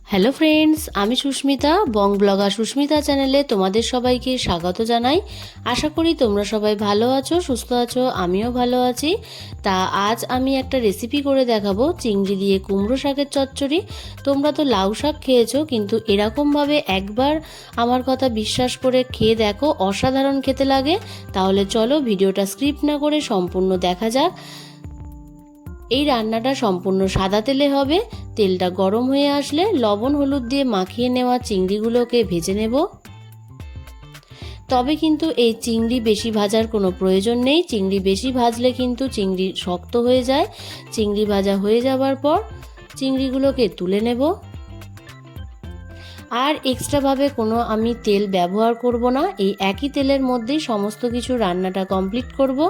Hello friends, আমি সুস্মিতা, বং blogger Susmita চ্যানেলে তোমাদের সবাইকে স্বাগত জানাই। আশা করি তোমরা সবাই ভালো আছো, সুস্থ আছো, আমিও ভালো আছি। তা আজ আমি একটা রেসিপি করে দেখাবো চিংড়ি দিয়ে কুমড়ো শাকের চচ্চড়ি। তোমরা তো লাউ শাক খেয়েছো, কিন্তু এরকমভাবে একবার আমার কথা বিশ্বাস করে খেয়ে দেখো, অসাধারণ খেতে লাগে। তাহলে চলো ভিডিওটা স্ক্রিপ্ট না করে সম্পূর্ণ দেখা যাক। এই রান্নাটা সম্পূর্ণ সাদা তেলে হবে। তেলটা গরম হয়ে আসলে লবণ হলুদ দিয়ে মাখিয়ে নেওয়া চিংড়িগুলোকে ভেজে নেব। তবে কিন্তু এই চিংড়ি বেশি ভাজার কোনো প্রয়োজন নেই। চিংড়ি বেশি ভাজলে কিন্তু চিংড়ি শক্ত হয়ে যায়। চিংড়ি ভাজা হয়ে যাওয়ার পর চিংড়িগুলোকে তুলে নেব। আর এক্সট্রাভাবে কোনো আমি তেল ব্যবহার করব না। এই একই তেলের মধ্যেই সমস্ত কিছু রান্নাটা কমপ্লিট করব।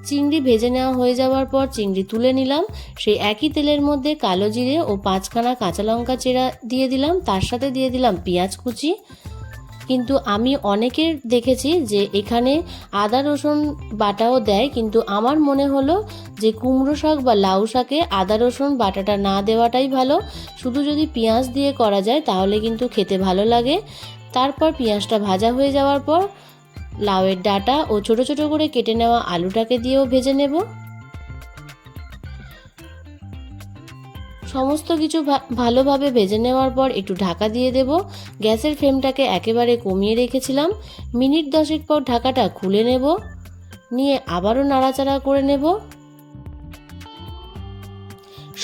চিংড়ি ভেজে নেওয়া হয়ে যাওয়ার পর চিংড়ি তুলে নিলাম। সেই একই তেলের মধ্যে কালো জিরে ও 5খানা কাঁচা লঙ্কা চেরা দিয়ে দিলাম। তার সাথে দিয়ে দিলাম পেঁয়াজ কুচি। কিন্তু আমি অনেকের দেখেছি যে এখানে আদা রসুন বাটাও দেয়, কিন্তু আমার মনে হলো যে কুমড়ো শাক বা লাউ শাকে আদা রসুন বাটাটা না দেওয়াটাই ভালো। শুধু যদি পেঁয়াজ দিয়ে করা যায় তাহলে কিন্তু খেতে ভালো লাগে। তারপর পেঁয়াজটা ভাজা হয়ে যাওয়ার পর লাউয়ের ডাঁটা ও ছোট ছোট করে কেটে নেওয়া আলুটাকে দিয়েও ভেজে নেব। সমস্ত কিছু ভালোভাবে ভেজে নেওয়ার পর একটু ঢাকা দিয়ে দেব। গ্যাসের ফ্লেমটাকে একেবারে কমিয়ে রেখেছিলাম। মিনিট 10 পর ঢাকাটা খুলে নেব, নিয়ে আবারও নাড়াচাড়া করে নেব।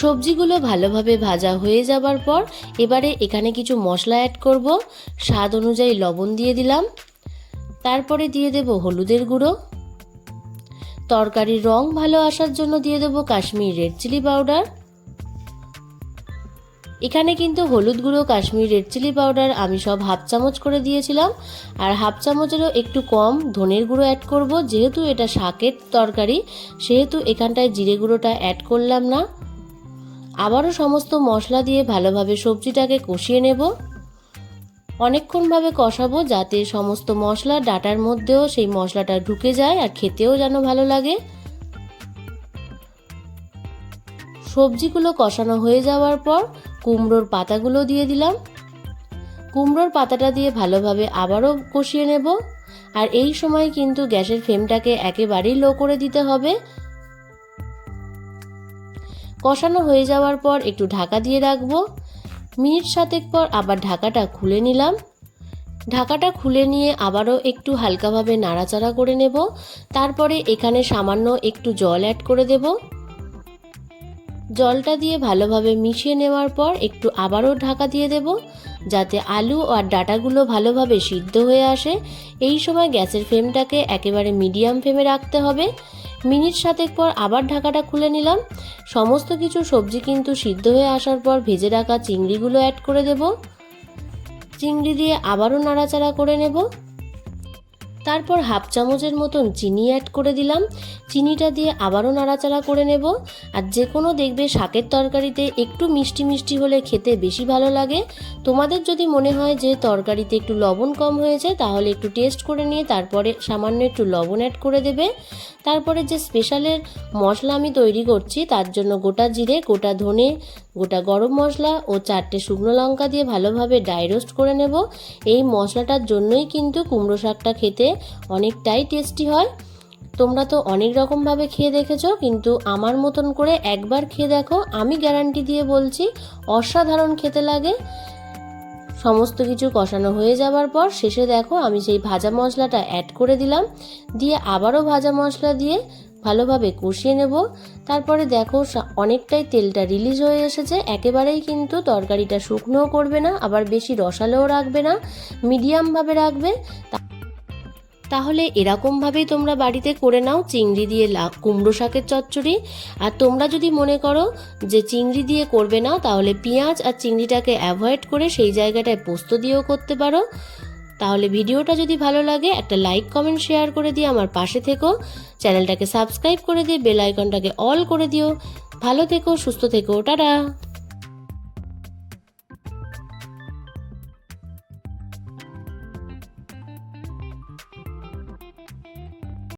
সবজিগুলো ভালোভাবে ভাজা হয়ে যাবার পর এবারে এখানে কিছু মশলা অ্যাড করব। স্বাদ অনুযায়ী লবণ দিয়ে দিলাম। তারপরে দিয়ে দেব হলুদের গুঁড়ো। তরকারির রং ভালো আসার জন্য দিয়ে দেব কাশ্মীরি রেড চিলি পাউডার। এখানে কিন্তু হলুদ গুঁড়ো, কাশ্মীরি রেড চিলি পাউডার আমি সব হাফ চামচ করে দিয়েছিলাম। আর হাফ চামচেরও একটু কম ধনের গুঁড়ো অ্যাড করব। যেহেতু এটা শাকের তরকারি, সেহেতু এখানটায় জিরে গুঁড়োটা অ্যাড করলাম না। আবারও সমস্ত মশলা দিয়ে ভালোভাবে সবজিটাকে কষিয়ে নেব। অনেকক্ষণভাবে কষাবো যাতে সমস্ত মশলা ডাঁটার মধ্যেও সেই মশলাটা ঢুকে যায় আর খেতেও যেন ভালো লাগে। সবজিগুলো কষানো হয়ে যাওয়ার পর কুমড়োর পাতাগুলো দিয়ে দিলাম। কুমড়োর পাতাটা দিয়ে ভালোভাবে আবারও কষিয়ে নেব। আর এই সময় কিন্তু গ্যাসের ফ্লেমটাকে একেবারেই লো করে দিতে হবে। কষানো হয়ে যাওয়ার পর একটু ঢাকা দিয়ে রাখবো। মিনিট 7 পর আবার ঢাকাটা খুলে নিলাম। ঢাকাটা খুলে নিয়ে আবারও একটু হালকাভাবে নাড়াচাড়া করে নেব। তারপরে এখানে সামান্য একটু জল অ্যাড করে দেব। জলটা দিয়ে ভালোভাবে মিশিয়ে নেওয়ার পর একটু আবারও ঢাকা দিয়ে দেব, যাতে আলু আর ডাঁটাগুলো ভালোভাবে সিদ্ধ হয়ে আসে। এই সময় গ্যাসের ফ্লেমটাকে একেবারে মিডিয়াম ফ্লেমে রাখতে হবে। মিনিট 7 পর আবার ঢাকাটা খুলে নিলাম। সমস্ত কিছু সবজি কিন্তু সিদ্ধ হয়ে আসার পর ভেজে রাখা চিংড়িগুলো অ্যাড করে দেব। চিংড়ি দিয়ে আবারও নাড়াচাড়া করে নেব। তারপর হাফ চামচের মতন চিনি অ্যাড করে দিলাম। চিনিটা দিয়ে আবারও নাড়াচাড়া করে নেব। আর যে কোনো দেখবে শাকের তরকারিতে একটু মিষ্টি মিষ্টি হলে খেতে বেশি ভালো লাগে। তোমাদের যদি মনে হয় যে তরকারিতে একটু লবণ কম হয়েছে, তাহলে একটু টেস্ট করে নিয়ে তারপরে সামান্য একটু লবণ অ্যাড করে দেবে। তারপরে যে স্পেশালের মশলা আমি তৈরি করছি, তার জন্য গোটা জিরে, গোটা ধনে, গোটা গরম মশলা ও 4টে শুকনো লঙ্কা দিয়ে ভালোভাবে ড্রাই রোস্ট করে নেব। এই মশলাটার জন্যই কিন্তু কুমড়ো শাকটা খেতে অনেকটাই টেস্টি হয়। তোমরা তো অনেক রকমভাবে খেয়ে দেখেছো, কিন্তু আমার মতন করে একবার খেয়ে দেখো, আমি গ্যারান্টি দিয়ে বলছি অসাধারণ খেতে লাগে। সমস্ত কিছু কষানো হয়ে যাওয়ার পর শেষে দেখো আমি সেই ভাজা মশলাটা অ্যাড করে দিলাম। দিয়ে আবারও ভাজা মশলা দিয়ে ভালোভাবে কষিয়ে নেব। তারপরে দেখো অনেকটাই তেলটা রিলিজ হয়ে এসেছে। একেবারেই কিন্তু তরকারিটা শুকনোও করবে না, আবার বেশি রসালোও রাখবে না, মিডিয়ামভাবে রাখবে। তাহলে এরকমভাবেই তোমরা বাড়িতে করে নাও চিংড়ি দিয়ে কুমড়ো শাকের চচ্চড়ি। আর তোমরা যদি মনে করো যে চিংড়ি দিয়ে করবে না, তাহলে পেঁয়াজ আর চিংড়িটাকে অ্যাভয়েড করে সেই জায়গাটায় পোস্ত দিয়েও করতে পারো। তাহলে ভিডিওটা যদি ভালো লাগে একটা লাইক, কমেন্ট, শেয়ার করে দিয়ে আমার পাশে থেকো। চ্যানেলটাকে সাবস্ক্রাইব করে দিয়ে বেল আইকনটাকে অল করে দিও। ভালো থেকো, সুস্থ থেকো, টাটা।